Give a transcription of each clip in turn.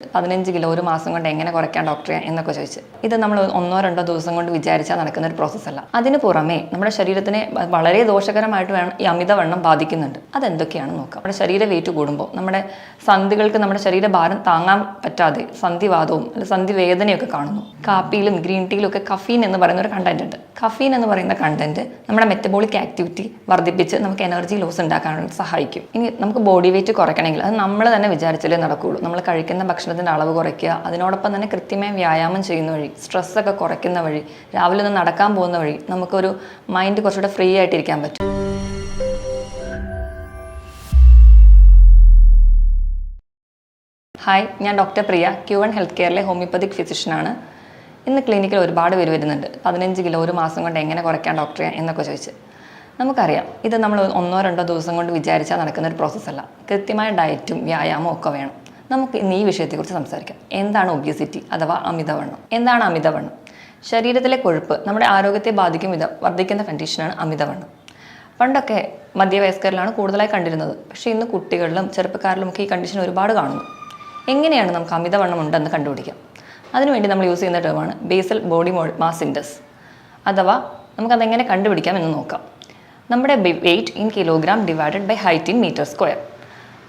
15 kilo ഒരു മാസം കൊണ്ട് എങ്ങനെ കുറയ്ക്കാം ഡോക്ടറെ എന്നൊക്കെ ചോദിച്ച്. ഇത് നമ്മൾ 1-2 ദിവസം കൊണ്ട് വിചാരിച്ചാൽ നടക്കുന്ന ഒരു പ്രോസസ്സല്ല. അതിന് പുറമെ നമ്മുടെ ശരീരത്തിനെ വളരെ ദോഷകരമായിട്ട് ഈ അമിതവണ്ണം ബാധിക്കുന്നുണ്ട്. അതെന്തൊക്കെയാണെന്ന് നോക്കാം. നമ്മുടെ ശരീര വെയിറ്റ് കൂടുമ്പോൾ നമ്മുടെ സന്ധികൾക്ക് നമ്മുടെ ശരീരഭാരം താങ്ങാൻ പറ്റാതെ സന്ധിവാദവും അല്ലെങ്കിൽ സന്ധിവേദനയൊക്കെ കാണുന്നു. കാപ്പിയിലും ഗ്രീൻ ടീയിലും ഒക്കെ കഫീൻ എന്ന് പറയുന്ന ഒരു കണ്ടന്റ് ഉണ്ട്. കഫീൻ എന്ന് പറയുന്ന കണ്ടന്റ് നമ്മുടെ മെറ്റബോളിക് ആക്ടിവിറ്റി വർദ്ധിപ്പിച്ച് നമുക്ക് എനർജി ലോസ് ഉണ്ടാക്കാനായിട്ട് സഹായിക്കും. ഇനി നമുക്ക് ബോഡി വെയിറ്റ് കുറയ്ക്കണമെങ്കിൽ അത് നമ്മൾ തന്നെ വിചാരിച്ചാലേ നടക്കുകയുള്ളൂ. നമ്മൾ കഴിക്കുന്ന ഭക്ഷണത്തിൻ്റെ അളവ് കുറയ്ക്കുക, അതിനോടൊപ്പം തന്നെ കൃത്യമായി വ്യായാമം ചെയ്യുന്ന വഴി, സ്ട്രെസ്സൊക്കെ കുറയ്ക്കുന്ന വഴി, രാവിലെ ഒന്ന് നടക്കാൻ പോകുന്ന വഴി നമുക്കൊരു മൈൻഡ് കുറച്ചുകൂടെ ഫ്രീ ആയിട്ടിരിക്കാൻ പറ്റും. ഹായ്, ഞാൻ ഡോക്ടർ പ്രിയ, Q1 ഹെൽത്ത് കെയറിലെ ഹോമിയോപ്പതിക് ഫിസിഷ്യനാണ്. ഇന്ന് ക്ലിനിക്കിൽ ഒരുപാട് പേര് വരുന്നുണ്ട്. 15 കിലോ ഒരു മാസം കൊണ്ട് എങ്ങനെ കുറയ്ക്കാം ഡോക്ടറെ എന്നൊക്കെ ചോദിച്ച്. നമുക്കറിയാം, ഇത് നമ്മൾ 1-2 ദിവസം കൊണ്ട് വിചാരിച്ചാൽ നടക്കുന്ന ഒരു പ്രോസസ്സല്ല. കൃത്യമായ ഡയറ്റും വ്യായാമവും ഒക്കെ വേണം. നമുക്ക് ഇന്ന് ഈ വിഷയത്തെക്കുറിച്ച് സംസാരിക്കാം. എന്താണ് ഒബിയസിറ്റി അഥവാ അമിതവണ്ണം? എന്താണ് അമിതവണ്ണം? ശരീരത്തിലെ കൊഴുപ്പ് നമ്മുടെ ആരോഗ്യത്തെ ബാധിക്കും വിധം വർദ്ധിക്കുന്ന കണ്ടീഷനാണ് അമിതവണ്ണം. പണ്ടൊക്കെ മധ്യവയസ്കരിലാണ് കൂടുതലായി കണ്ടിരുന്നത്. പക്ഷേ ഇന്ന് കുട്ടികളിലും ചെറുപ്പക്കാരിലും ഒക്കെ ഈ കണ്ടീഷൻ ഒരുപാട് കാണുന്നു. എങ്ങനെയാണ് നമുക്ക് അമിതവണ്ണം ഉണ്ടെന്ന് കണ്ടുപിടിക്കാം? അതിനുവേണ്ടി നമ്മൾ യൂസ് ചെയ്യുന്ന ടേമാണ് ബേസൽ ബോഡി മാസ് ഇൻഡെക്സ്, അഥവാ നമുക്കതെങ്ങനെ കണ്ടുപിടിക്കാം എന്ന് നോക്കാം. നമ്മുടെ weight in kilogram divided by height in metre square.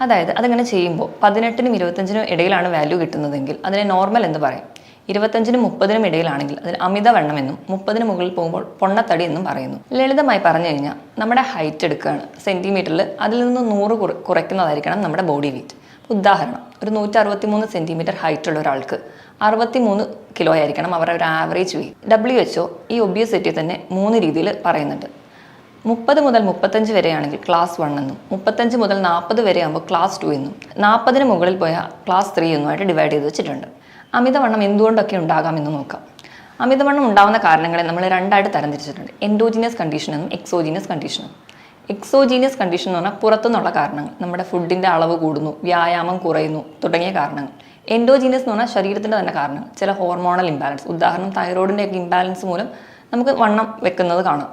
അതായത് അതിങ്ങനെ ചെയ്യുമ്പോൾ 18-നും 25-നും ഇടയിലാണ് വാല്യൂ കിട്ടുന്നതെങ്കിൽ അതിനെ നോർമൽ എന്ന് പറയും. 25-നും 30-നും ഇടയിലാണെങ്കിൽ അതിന് അമിതവണ്ണം എന്നും 30-ന് മുകളിൽ പോകുമ്പോൾ പൊണ്ണത്തടി എന്നും പറയുന്നു. ലളിതമായി പറഞ്ഞു കഴിഞ്ഞാൽ നമ്മുടെ ഹൈറ്റ് എടുക്കുകയാണ് സെൻറ്റിമീറ്ററിൽ, അതിൽ നിന്ന് 100 കുറയ്ക്കുന്നതായിരിക്കണം നമ്മുടെ ബോഡി വെയിറ്റ്. ഉദാഹരണം, ഒരു 163 സെൻറ്റിമീറ്റർ ഹൈറ്റ് ഉള്ള ഒരാൾക്ക് 63 കിലോ ആയിരിക്കണം അവരുടെ ഒരു ആവറേജ് വെയിറ്റ്. WHO ഈ ഒബിയസിറ്റി തന്നെ 3 രീതിയിൽ പറയുന്നുണ്ട്. 30 മുതൽ 35 വരെയാണെങ്കിൽ ക്ലാസ് 1 എന്നും, 35 മുതൽ 40 വരെ ആകുമ്പോൾ ക്ലാസ് 2 എന്നും, 40-ന് മുകളിൽ പോയാൽ ക്ലാസ് 3 എന്നുമായിട്ട് ഡിവൈഡ് ചെയ്ത് വെച്ചിട്ടുണ്ട്. അമിതവണ്ണം എന്തുകൊണ്ടൊക്കെ ഉണ്ടാകാമെന്ന് നോക്കാം. അമിതവണ്ണം ഉണ്ടാകുന്ന കാരണങ്ങളെ നമ്മൾ രണ്ടായിട്ട് തരംതിരിച്ചിട്ടുണ്ട്: എൻഡോജീനിയസ് കണ്ടീഷൻ എന്നും എക്സോജീനിയസ് കണ്ടീഷനും. എക്സോജീനിയസ് കണ്ടീഷൻ എന്ന് പറഞ്ഞാൽ പുറത്തുനിന്നുള്ള കാരണങ്ങൾ, നമ്മുടെ ഫുഡിൻ്റെ അളവ് കൂടുന്നു, വ്യായാമം കുറയുന്നു തുടങ്ങിയ കാരണങ്ങൾ. എൻഡോജീനിയസ് എന്ന് പറഞ്ഞാൽ ശരീരത്തിൻ്റെ തന്നെ കാരണങ്ങൾ, ചില ഹോർമോണൽ ഇംബാലൻസ്, ഉദാഹരണം തൈറോയിഡിൻ്റെ ഒക്കെ ഇംബാലൻസ് മൂലം നമുക്ക് വണ്ണം വെക്കുന്നത് കാണാം.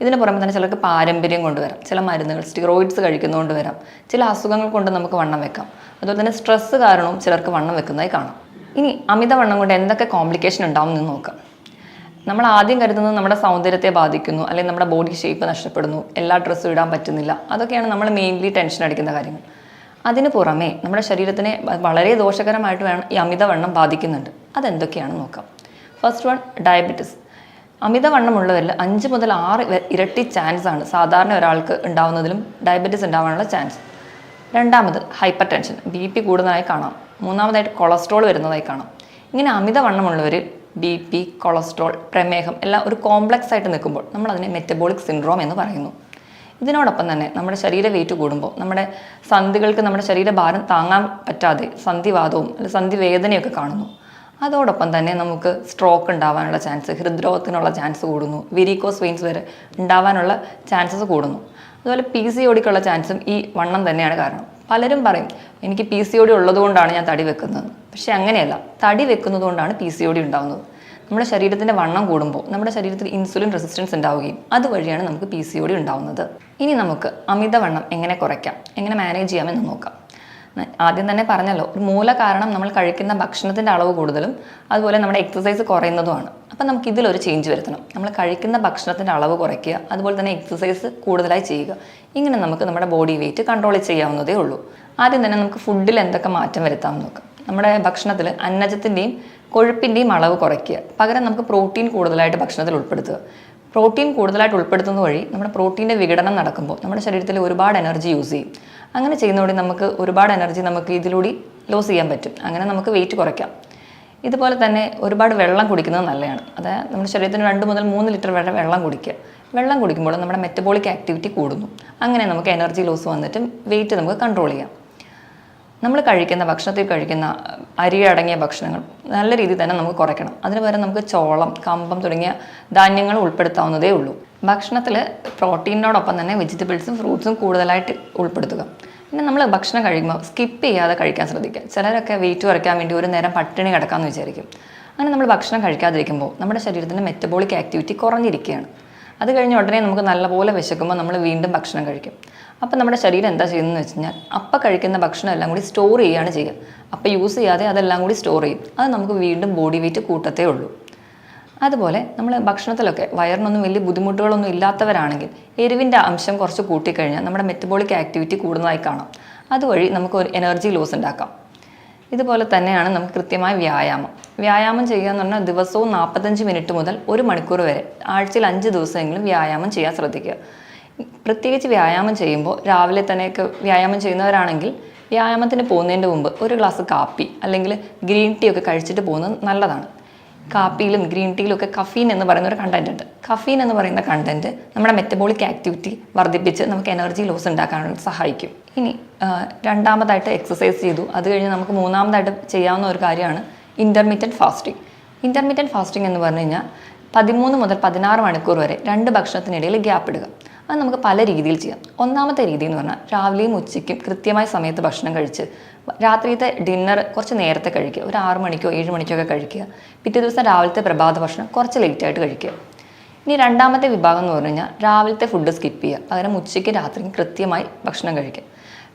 ഇതിന് പുറമെ തന്നെ ചിലർക്ക് പാരമ്പര്യം കൊണ്ടുവരാം, ചില മരുന്നുകൾ സ്റ്റിറോയിഡ്സ് കഴിക്കുന്നതുകൊണ്ട് വരാം, ചില അസുഖങ്ങൾ കൊണ്ട് നമുക്ക് വണ്ണം വെക്കാം. അതുപോലെ തന്നെ സ്ട്രെസ്സ് കാരണവും ചിലർക്ക് വണ്ണം വെക്കുന്നതായി കാണാം. ഇനി അമിതവണ്ണം കൊണ്ട് എന്തൊക്കെ കോംപ്ലിക്കേഷൻ ഉണ്ടാവും എന്ന് നോക്കാം. നമ്മൾ ആദ്യം കരുതുന്നത് നമ്മുടെ സൗന്ദര്യത്തെ ബാധിക്കുന്നു, അല്ലെങ്കിൽ നമ്മുടെ ബോഡി ഷേപ്പ് നഷ്ടപ്പെടുന്നു, എല്ലാ ഡ്രസ്സും ഇടാൻ പറ്റുന്നില്ല, അതൊക്കെയാണ് നമ്മൾ മെയിൻലി ടെൻഷൻ അടിക്കുന്ന കാര്യങ്ങൾ. അതിന് പുറമെ നമ്മുടെ ശരീരത്തിനെ വളരെ ദോഷകരമായിട്ട് ഈ അമിതവണ്ണം ബാധിക്കുന്നുണ്ട്. അതെന്തൊക്കെയാണെന്ന് നോക്കാം. First one, diabetes. അമിതവണ്ണമുള്ളവരിൽ 5 മുതൽ 6 ഇരട്ടി ചാൻസ് ആണ് സാധാരണ ഒരാൾക്ക് ഉണ്ടാവുന്നതിലും ഡയബറ്റിസ് ഉണ്ടാവാനുള്ള ചാൻസ്. രണ്ടാമത്, ഹൈപ്പർ ടെൻഷൻ, BP കൂടുന്നതായി കാണാം. മൂന്നാമതായിട്ട് കൊളസ്ട്രോൾ വരുന്നതായി കാണാം. ഇങ്ങനെ അമിതവണ്ണമുള്ളവർ BP, കൊളസ്ട്രോൾ, പ്രമേഹം എല്ലാം ഒരു കോംപ്ലക്സ് ആയിട്ട് നിൽക്കുമ്പോൾ നമ്മൾ അതിനെ മെറ്റബോളിക് സിൻഡ്രോം എന്ന് പറയുന്നു. ഇതിനോടൊപ്പം തന്നെ നമ്മുടെ ശരീര വെയിറ്റ് കൂടുമ്പോൾ നമ്മുടെ സന്ധികൾക്ക് നമ്മുടെ ശരീരഭാരം താങ്ങാൻ പറ്റാതെ സന്ധിവാദവും അല്ലെങ്കിൽ സന്ധിവേദനയൊക്കെ കാണുന്നു. അതോടൊപ്പം തന്നെ നമുക്ക് സ്ട്രോക്ക് ഉണ്ടാവാനുള്ള ചാൻസ്, ഹൃദ്രോഗത്തിനുള്ള ചാൻസ് കൂടുന്നു, വെരിക്കോസ് വെയിൻസ് വരെ ഉണ്ടാവാനുള്ള ചാൻസസ് കൂടുന്നു. അതുപോലെ PCODക്കുള്ള ചാൻസും ഈ വണ്ണം തന്നെയാണ് കാരണം. പലരും പറയും എനിക്ക് PCOD ഉള്ളതുകൊണ്ടാണ് ഞാൻ തടി വെക്കുന്നത്. പക്ഷേ അങ്ങനെയല്ല, തടി വെക്കുന്നത് കൊണ്ടാണ് PCOD ഉണ്ടാകുന്നത്. നമ്മുടെ ശരീരത്തിൻ്റെ വണ്ണം കൂടുമ്പോൾ നമ്മുടെ ശരീരത്തിൽ ഇൻസുലിൻ റെസിസ്റ്റൻസ് ഉണ്ടാവുകയും അതുവഴിയാണ് നമുക്ക് PCOD ഉണ്ടാവുന്നത്. ഇനി നമുക്ക് അമിതവണ്ണം എങ്ങനെ കുറയ്ക്കാം, എങ്ങനെ മാനേജ് ചെയ്യാമെന്ന് നോക്കാം. ആദ്യം തന്നെ പറഞ്ഞല്ലോ, ഒരു മൂല കാരണം നമ്മൾ കഴിക്കുന്ന ഭക്ഷണത്തിൻ്റെ അളവ് കൂടുതലും അതുപോലെ നമ്മുടെ എക്സസൈസ് കുറയുന്നതുമാണ്. അപ്പം നമുക്ക് ഇതിലൊരു ചേഞ്ച് വരുത്തണം. നമ്മൾ കഴിക്കുന്ന ഭക്ഷണത്തിൻ്റെ അളവ് കുറയ്ക്കുക, അതുപോലെ തന്നെ എക്സസൈസ് കൂടുതലായി ചെയ്യുക. ഇങ്ങനെ നമുക്ക് നമ്മുടെ ബോഡി വെയിറ്റ് കൺട്രോൾ ചെയ്യാവുന്നതേ ഉള്ളൂ. ആദ്യം തന്നെ നമുക്ക് ഫുഡിൽ എന്തൊക്കെ മാറ്റം വരുത്താമെന്ന് നോക്കാം. നമ്മുടെ ഭക്ഷണത്തിൽ അന്നജത്തിൻ്റെയും കൊഴുപ്പിൻ്റെയും അളവ് കുറയ്ക്കുക, പകരം നമുക്ക് പ്രോട്ടീൻ കൂടുതലായിട്ട് ഭക്ഷണത്തിൽ ഉൾപ്പെടുത്തുക. പ്രോട്ടീൻ കൂടുതലായിട്ട് ഉൾപ്പെടുത്തുന്നത് വഴി നമ്മുടെ പ്രോട്ടീൻ്റെ വിഘടനം നടക്കുമ്പോൾ നമ്മുടെ ശരീരത്തിൽ ഒരുപാട് എനർജി യൂസ് ചെയ്യും. അങ്ങനെ ചെയ്യുന്നതോടെ നമുക്ക് ഒരുപാട് എനർജി നമുക്ക് ഇതിലൂടെ ലോസ് ചെയ്യാൻ പറ്റും. അങ്ങനെ നമുക്ക് വെയിറ്റ് കുറയ്ക്കാം. ഇതുപോലെ തന്നെ ഒരുപാട് വെള്ളം കുടിക്കുന്നത് നല്ലതാണ്. അതായത് നമ്മുടെ ശരീരത്തിന് 2 മുതൽ 3 ലിറ്റർ വരെ വെള്ളം കുടിക്കുക. വെള്ളം കുടിക്കുമ്പോൾ നമ്മുടെ മെറ്റബോളിക് ആക്ടിവിറ്റി കൂടുന്നു. അങ്ങനെ നമുക്ക് എനർജി ലോസ് വന്നിട്ടും വെയിറ്റ് നമുക്ക് കൺട്രോൾ ചെയ്യാം. നമ്മൾ കഴിക്കുന്ന ഭക്ഷണത്തിൽ കഴിക്കുന്ന അരി അടങ്ങിയ ഭക്ഷണങ്ങൾ നല്ല രീതിയിൽ തന്നെ നമുക്ക് കുറയ്ക്കണം. അതിന് പകരം നമുക്ക് ചോളം, കമ്പം തുടങ്ങിയ ധാന്യങ്ങൾ ഉൾപ്പെടുത്താവുന്നതേ ഉള്ളൂ. ഭക്ഷണത്തിൽ പ്രോട്ടീനോടൊപ്പം തന്നെ വെജിറ്റബിൾസും ഫ്രൂട്ട്സും കൂടുതലായിട്ട് ഉൾപ്പെടുത്തുക. പിന്നെ നമ്മൾ ഭക്ഷണം കഴിക്കുമ്പോൾ സ്കിപ്പ് ചെയ്യാതെ കഴിക്കാൻ ശ്രദ്ധിക്കുക. ചിലരൊക്കെ വെയിറ്റ് കുറയ്ക്കാൻ വേണ്ടി ഒരു നേരം പട്ടിണി കിടക്കാമെന്ന് വിചാരിക്കും. അങ്ങനെ നമ്മൾ ഭക്ഷണം കഴിക്കാതിരിക്കുമ്പോൾ നമ്മുടെ ശരീരത്തിൻ്റെ മെറ്റബോളിക് ആക്ടിവിറ്റി കുറഞ്ഞിരിക്കുകയാണ്. അത് കഴിഞ്ഞ് ഉടനെ നമുക്ക് നല്ലപോലെ വിശക്കുമ്പോൾ നമ്മൾ വീണ്ടും ഭക്ഷണം കഴിക്കും. അപ്പം നമ്മുടെ ശരീരം എന്താ ചെയ്യുന്നതെന്ന് വെച്ച് കഴിഞ്ഞാൽ അപ്പം കഴിക്കുന്ന ഭക്ഷണം എല്ലാം കൂടി സ്റ്റോർ ചെയ്യുകയാണ് ചെയ്യുക. അപ്പം യൂസ് ചെയ്യാതെ അതെല്ലാം കൂടി സ്റ്റോർ ചെയ്യും. അത് നമുക്ക് വീണ്ടും ബോഡി വെയിറ്റ് കൂട്ടത്തേ ഉള്ളൂ. അതുപോലെ നമ്മൾ ഭക്ഷണത്തിലൊക്കെ വയറിനൊന്നും വലിയ ബുദ്ധിമുട്ടുകളൊന്നും ഇല്ലാത്തവരാണെങ്കിൽ എരിവിൻ്റെ അംശം കുറച്ച് കൂട്ടിക്കഴിഞ്ഞാൽ നമ്മുടെ മെറ്റബോളിക് ആക്ടിവിറ്റി കൂടുന്നതായി കാണാം. അതുവഴി നമുക്ക് ഒരു എനർജി ലോസ് ഉണ്ടാക്കാം. ഇതുപോലെ തന്നെയാണ് നമുക്ക് കൃത്യമായ വ്യായാമം ചെയ്യുക എന്ന് പറഞ്ഞാൽ ദിവസവും 45 മിനിറ്റ് മുതൽ 1 മണിക്കൂർ വരെ ആഴ്ചയിൽ 5 ദിവസമെങ്കിലും വ്യായാമം ചെയ്യാൻ ശ്രദ്ധിക്കുക. പ്രത്യേകിച്ച് വ്യായാമം ചെയ്യുമ്പോൾ രാവിലെ തന്നെയൊക്കെ വ്യായാമം ചെയ്യുന്നവരാണെങ്കിൽ വ്യായാമത്തിന് പോകുന്നതിൻ്റെ മുമ്പ് ഒരു ഗ്ലാസ് കാപ്പി അല്ലെങ്കിൽ ഗ്രീൻ ടീ ഒക്കെ കഴിച്ചിട്ട് പോകുന്നത് നല്ലതാണ്. കാപ്പിയിലും ഗ്രീൻ ടീയിലും ഒക്കെ കഫീൻ എന്ന് പറയുന്ന ഒരു കണ്ടന്റ് ഉണ്ട്. കഫീൻ എന്ന് പറയുന്ന കണ്ടന്റ് നമ്മുടെ മെറ്റബോളിക് ആക്ടിവിറ്റി വർദ്ധിപ്പിച്ച് നമുക്ക് എനർജി ലോസ് ഉണ്ടാക്കാനായിട്ട് സഹായിക്കും. ഇനി രണ്ടാമതായിട്ട് എക്സസൈസ് ചെയ്തു. അത് കഴിഞ്ഞ് നമുക്ക് മൂന്നാമതായിട്ട് ചെയ്യാവുന്ന ഒരു കാര്യമാണ് ഇൻ്റർമീഡിയറ്റ് ഫാസ്റ്റിംഗ്. ഇൻ്റർമീഡിയറ്റ് ഫാസ്റ്റിംഗ് എന്ന് പറഞ്ഞു കഴിഞ്ഞാൽ 13 മുതൽ 16 മണിക്കൂർ വരെ 2 ഭക്ഷണത്തിനിടയിൽ ഗ്യാപ്പ് ഇടുക. അത് നമുക്ക് പല രീതിയിൽ ചെയ്യാം. ഒന്നാമത്തെ രീതി എന്ന് പറഞ്ഞാൽ രാവിലെയും ഉച്ചയ്ക്കും കൃത്യമായ സമയത്ത് ഭക്ഷണം കഴിച്ച് രാത്രിയത്തെ ഡിന്നർ കുറച്ച് നേരത്തെ കഴിക്കുക. ഒരു 6 മണിക്കോ 7 മണിക്കോ ഒക്കെ കഴിക്കുക. പിറ്റേ ദിവസം രാവിലത്തെ പ്രഭാത ഭക്ഷണം കുറച്ച് ലേറ്റായിട്ട് കഴിക്കുക. ഇനി രണ്ടാമത്തെ വിഭാഗം എന്ന് പറഞ്ഞു കഴിഞ്ഞാൽ രാവിലത്തെ ഫുഡ് സ്കിപ്പ് ചെയ്യുക. പകരം ഉച്ചയ്ക്ക് രാത്രിയും കൃത്യമായി ഭക്ഷണം കഴിക്കുക.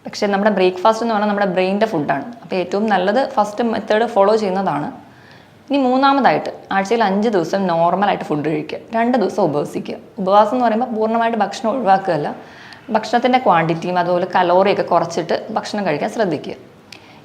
പക്ഷേ നമ്മുടെ ബ്രേക്ക്ഫാസ്റ്റ് എന്ന് പറഞ്ഞാൽ നമ്മുടെ ബ്രെയിനിൻ്റെ ഫുഡാണ്. അപ്പോൾ ഏറ്റവും നല്ലത് ഫസ്റ്റ് മെത്തേഡ് ഫോളോ ചെയ്യുന്നതാണ്. ഇനി മൂന്നാമതായിട്ട് ആഴ്ചയിൽ 5 ദിവസം നോർമലായിട്ട് ഫുഡ് കഴിക്കുക. 2 ദിവസം ഉപവസിക്കുക. ഉപവാസം എന്ന് പറയുമ്പോൾ പൂർണ്ണമായിട്ട് ഭക്ഷണം ഒഴിവാക്കുകയല്ല, ഭക്ഷണത്തിൻ്റെ ക്വാണ്ടിറ്റിയും അതുപോലെ കലോറിയൊക്കെ കുറച്ചിട്ട് ഭക്ഷണം കഴിക്കാൻ ശ്രദ്ധിക്കുക.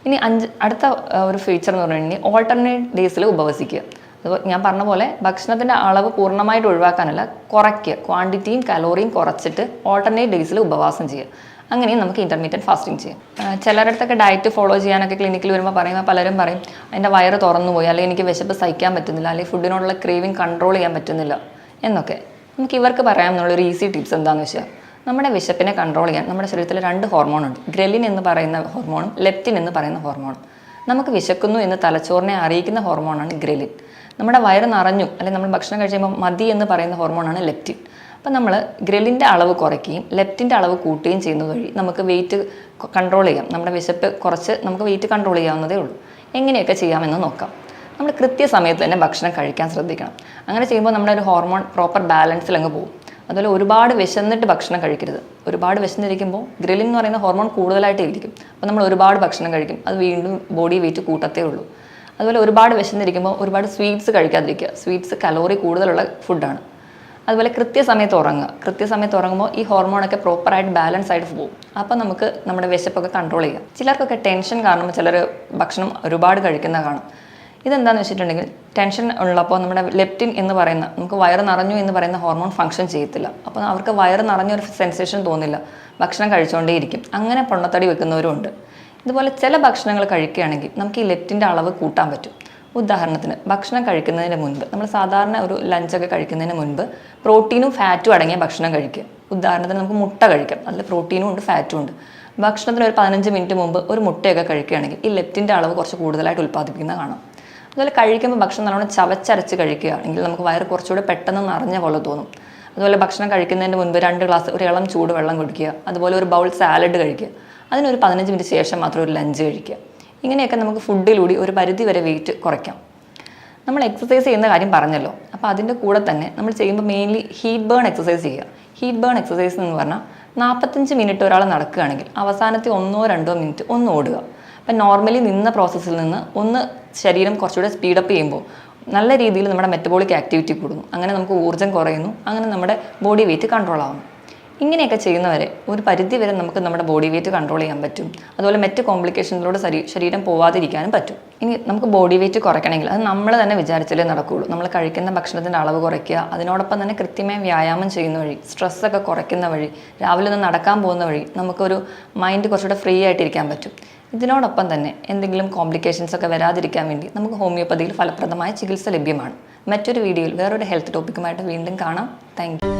ഇനി അടുത്ത ഒരു ഫീച്ചർ എന്ന് പറഞ്ഞിട്ടുണ്ടെങ്കിൽ ഓൾട്ടർനേറ്റ് ഡേയ്സിൽ ഉപവസിക്കുക. അതുപോലെ ഞാൻ പറഞ്ഞ പോലെ ഭക്ഷണത്തിൻ്റെ അളവ് പൂർണ്ണമായിട്ട് ഒഴിവാക്കാനല്ല, കുറയ്ക്കുക. ക്വാണ്ടിറ്റിയും കലോറിയും കുറച്ചിട്ട് ഓൾട്ടർനേറ്റ് ഡേയ്സിൽ ഉപവാസം ചെയ്യുക. അങ്ങനെയും നമുക്ക് ഇൻ്റർമീഡിയറ്റ് ഫാസ്റ്റിംഗ് ചെയ്യാം. ചിലരിടത്തൊക്കെ ഡയറ്റ് ഫോളോ ചെയ്യാനൊക്കെ ക്ലിനിക്കിൽ വരുമ്പോൾ പലരും പറയും എൻ്റെ വയറ് തുറന്നു പോയി, അല്ലെങ്കിൽ എനിക്ക് വിശപ്പ് സഹിക്കാൻ പറ്റുന്നില്ല, അല്ലെങ്കിൽ ഫുഡിനോടുള്ള ക്രേവിങ് കൺട്രോൾ ചെയ്യാൻ പറ്റുന്നില്ല എന്നൊക്കെ. നമുക്ക് ഇവർക്ക് പറയാമെന്നുള്ളൊരു ഈസി ടിപ്സ് എന്താണെന്ന് വെച്ചാൽ, നമ്മുടെ വിശപ്പിനെ കൺട്രോൾ ചെയ്യാൻ നമ്മുടെ ശരീരത്തിൽ 2 ഹോർമോണുണ്ട്. ഗ്രലിൻ എന്ന് പറയുന്ന ഹോർമോണും ലെപ്റ്റിൻ എന്ന് പറയുന്ന ഹോർമോണും. നമുക്ക് വിശക്കുന്നു എന്ന് തലച്ചോറിനെ അറിയിക്കുന്ന ഹോർമോണാണ് ഗ്രലിൻ. നമ്മുടെ വയറ് നിറഞ്ഞു അല്ലെങ്കിൽ നമ്മൾ ഭക്ഷണം കഴിക്കുമ്പോൾ മതി എന്ന് പറയുന്ന ഹോർമോണാണ് ലെപ്റ്റിൻ. അപ്പം നമ്മൾ ഗ്രലിൻ്റെ അളവ് കുറയ്ക്കുകയും ലെപ്റ്റിൻ്റെ അളവ് കൂട്ടുകയും ചെയ്യുന്നത് വഴി നമുക്ക് വെയിറ്റ് കൺട്രോൾ ചെയ്യാം. നമ്മുടെ വിശപ്പ് കുറച്ച് നമുക്ക് വെയിറ്റ് കൺട്രോൾ ചെയ്യാവുന്നതേ ഉള്ളൂ. എങ്ങനെയൊക്കെ ചെയ്യാമെന്ന് നോക്കാം. നമ്മൾ കൃത്യസമയത്ത് തന്നെ ഭക്ഷണം കഴിക്കാൻ ശ്രദ്ധിക്കണം. അങ്ങനെ ചെയ്യുമ്പോൾ നമ്മുടെ ഒരു ഹോർമോൺ പ്രോപ്പർ ബാലൻസിൽ അങ്ങ് പോകും. അതുപോലെ ഒരുപാട് വിശന്നിട്ട് ഭക്ഷണം കഴിക്കരുത്. ഒരുപാട് വിശന്നിരിക്കുമ്പോൾ ഗ്രലിൻ എന്ന് പറയുന്ന ഹോർമോൺ കൂടുതലായിട്ട് ഇരിക്കും. അപ്പോൾ നമ്മൾ ഒരുപാട് ഭക്ഷണം കഴിക്കും, അത് വീണ്ടും ബോഡി വെയിറ്റ് കൂട്ടത്തേ ഉള്ളൂ. അതുപോലെ ഒരുപാട് വിശന്നിരിക്കുമ്പോൾ ഒരുപാട് സ്വീറ്റ്സ് കഴിക്കാതിരിക്കുക. സ്വീറ്റ്സ് കലോറി കൂടുതലുള്ള ഫുഡാണ്. അതുപോലെ കൃത്യസമയത്ത് ഉറങ്ങുമ്പോൾ ഈ ഹോർമോണൊക്കെ പ്രോപ്പറായിട്ട് ബാലൻസ് ആയിട്ട് പോകും. അപ്പോൾ നമുക്ക് നമ്മുടെ വിശപ്പൊക്കെ കൺട്രോൾ ചെയ്യാം. ചിലർക്കൊക്കെ ടെൻഷൻ കാരണം ചിലർ ഭക്ഷണം ഒരുപാട് കഴിക്കുന്ന കാണും. ഇതെന്താണെന്ന് വെച്ചിട്ടുണ്ടെങ്കിൽ ടെൻഷൻ ഉള്ളപ്പോൾ നമ്മുടെ ലെപ്റ്റിൻ എന്ന് പറയുന്ന നമുക്ക് വയറ് നിറഞ്ഞു എന്ന് പറയുന്ന ഹോർമോൺ ഫംഗ്ഷൻ ചെയ്യത്തില്ല. അപ്പോൾ അവർക്ക് വയറ് നിറഞ്ഞൊരു സെൻസേഷൻ തോന്നില്ല, ഭക്ഷണം കഴിച്ചുകൊണ്ടേയിരിക്കും. അങ്ങനെ പൊണ്ണത്തടി വെക്കുന്നവരും ഉണ്ട്. ഇതുപോലെ ചില ഭക്ഷണങ്ങൾ കഴിക്കുകയാണെങ്കിൽ നമുക്ക് ഈ ലെപ്റ്റിൻ്റെ അളവ് കൂട്ടാൻ പറ്റും. ഉദാഹരണത്തിന് ഭക്ഷണം കഴിക്കുന്നതിന് മുൻപ് നമ്മൾ സാധാരണ ഒരു ലഞ്ചൊക്കെ കഴിക്കുന്നതിന് മുൻപ് പ്രോട്ടീനും ഫാറ്റും അടങ്ങിയ ഭക്ഷണം കഴിക്കുക. ഉദാഹരണത്തിന് നമുക്ക് മുട്ട കഴിക്കാം, അതിൽ പ്രോട്ടീനും ഉണ്ട് ഫാറ്റും ഉണ്ട്. ഭക്ഷണത്തിന് ഒരു 15 മിനിറ്റ് മുമ്പ് ഒരു മുട്ടയൊക്കെ കഴിക്കുകയാണെങ്കിൽ ഈ ലെപ്റ്റിൻ്റെ അളവ് കുറച്ച് കൂടുതലായിട്ട് ഉൽപ്പാദിപ്പിക്കുന്നത് കാണാം. അതുപോലെ കഴിക്കുമ്പോൾ ഭക്ഷണം നല്ലോണം ചവച്ചരച്ച് കഴിക്കുകയാണെങ്കിൽ നമുക്ക് വയറ് കുറച്ചുകൂടെ പെട്ടെന്ന് നിറഞ്ഞ പോലെ തോന്നും. അതുപോലെ ഭക്ഷണം കഴിക്കുന്നതിന് മുൻപ് 2 ഗ്ലാസ് ഒരു ഇളം ചൂട് വെള്ളം കുടിക്കുക. അതുപോലെ ഒരു ബൗൾ സാലഡ് കഴിക്കുക. അതിനൊരു 15 മിനിറ്റ് ശേഷം മാത്രം ഒരു ലഞ്ച് കഴിക്കുക. ഇങ്ങനെയൊക്കെ നമുക്ക് ഫുഡിലൂടെ ഒരു പരിധി വരെ വെയിറ്റ് കുറയ്ക്കാം. നമ്മൾ എക്സസൈസ് ചെയ്യുന്ന കാര്യം പറഞ്ഞല്ലോ, അപ്പോൾ അതിൻ്റെ കൂടെ തന്നെ നമ്മൾ ചെയ്യുമ്പോൾ മെയിൻലി ഹീറ്റ് ബേൺ എക്സസൈസ് ചെയ്യുക. ഹീറ്റ് ബേൺ എക്സസൈസ് എന്ന് പറഞ്ഞാൽ 45 മിനിറ്റ് ഒരാൾ നടക്കുകയാണെങ്കിൽ അവസാനത്തെ 1-2 മിനിറ്റ് ഒന്ന് ഓടുക. അപ്പം നോർമലി നിന്ന പ്രോസസ്സിൽ നിന്ന് ഒന്ന് ശരീരം കുറച്ചുകൂടെ സ്പീഡപ്പ് ചെയ്യുമ്പോൾ നല്ല രീതിയിൽ നമ്മുടെ മെറ്റബോളിക് ആക്ടിവിറ്റി കൂടുന്നു. അങ്ങനെ നമുക്ക് ഊർജ്ജം കുറയുന്നു. അങ്ങനെ നമ്മുടെ ബോഡി വെയിറ്റ് കൺട്രോൾ ആവുന്നു. ഇങ്ങനെയൊക്കെ ചെയ്യുന്നവരെ ഒരു പരിധി വരെ നമുക്ക് നമ്മുടെ ബോഡി വെയിറ്റ് കൺട്രോൾ ചെയ്യാൻ പറ്റും. അതുപോലെ മറ്റ് കോംപ്ലിക്കേഷൻസിലൂടെ ശരീരം പോവാതിരിക്കാനും പറ്റും. ഇനി നമുക്ക് ബോഡി വെയിറ്റ് കുറയ്ക്കണമെങ്കിൽ അത് നമ്മൾ തന്നെ വിചാരിച്ചാലേ നടക്കുകയുള്ളൂ. നമ്മൾ കഴിക്കുന്ന ഭക്ഷണത്തിൻ്റെ അളവ് കുറയ്ക്കുക, അതിനോടൊപ്പം തന്നെ കൃത്യമായി വ്യായാമം ചെയ്യുന്ന വഴി, സ്ട്രെസ്സൊക്കെ കുറയ്ക്കുന്ന വഴി, രാവിലെ ഒന്ന് നടക്കാൻ പോകുന്ന വഴി നമുക്കൊരു മൈൻഡ് കുറച്ചുകൂടെ ഫ്രീ ആയിട്ടിരിക്കാൻ പറ്റും. ഇതിനോടൊപ്പം തന്നെ എന്തെങ്കിലും കോംപ്ലിക്കേഷൻസ് ഒക്കെ വരാതിരിക്കാൻ വേണ്ടി നമുക്ക് ഹോമിയോപ്പതിയിൽ ഫലപ്രദമായ ചികിത്സ ലഭ്യമാണ്. മറ്റൊരു വീഡിയോയിൽ വേറൊരു ഹെൽത്ത് ടോപ്പിക്കുമായിട്ട് വീണ്ടും കാണാം. Thank you.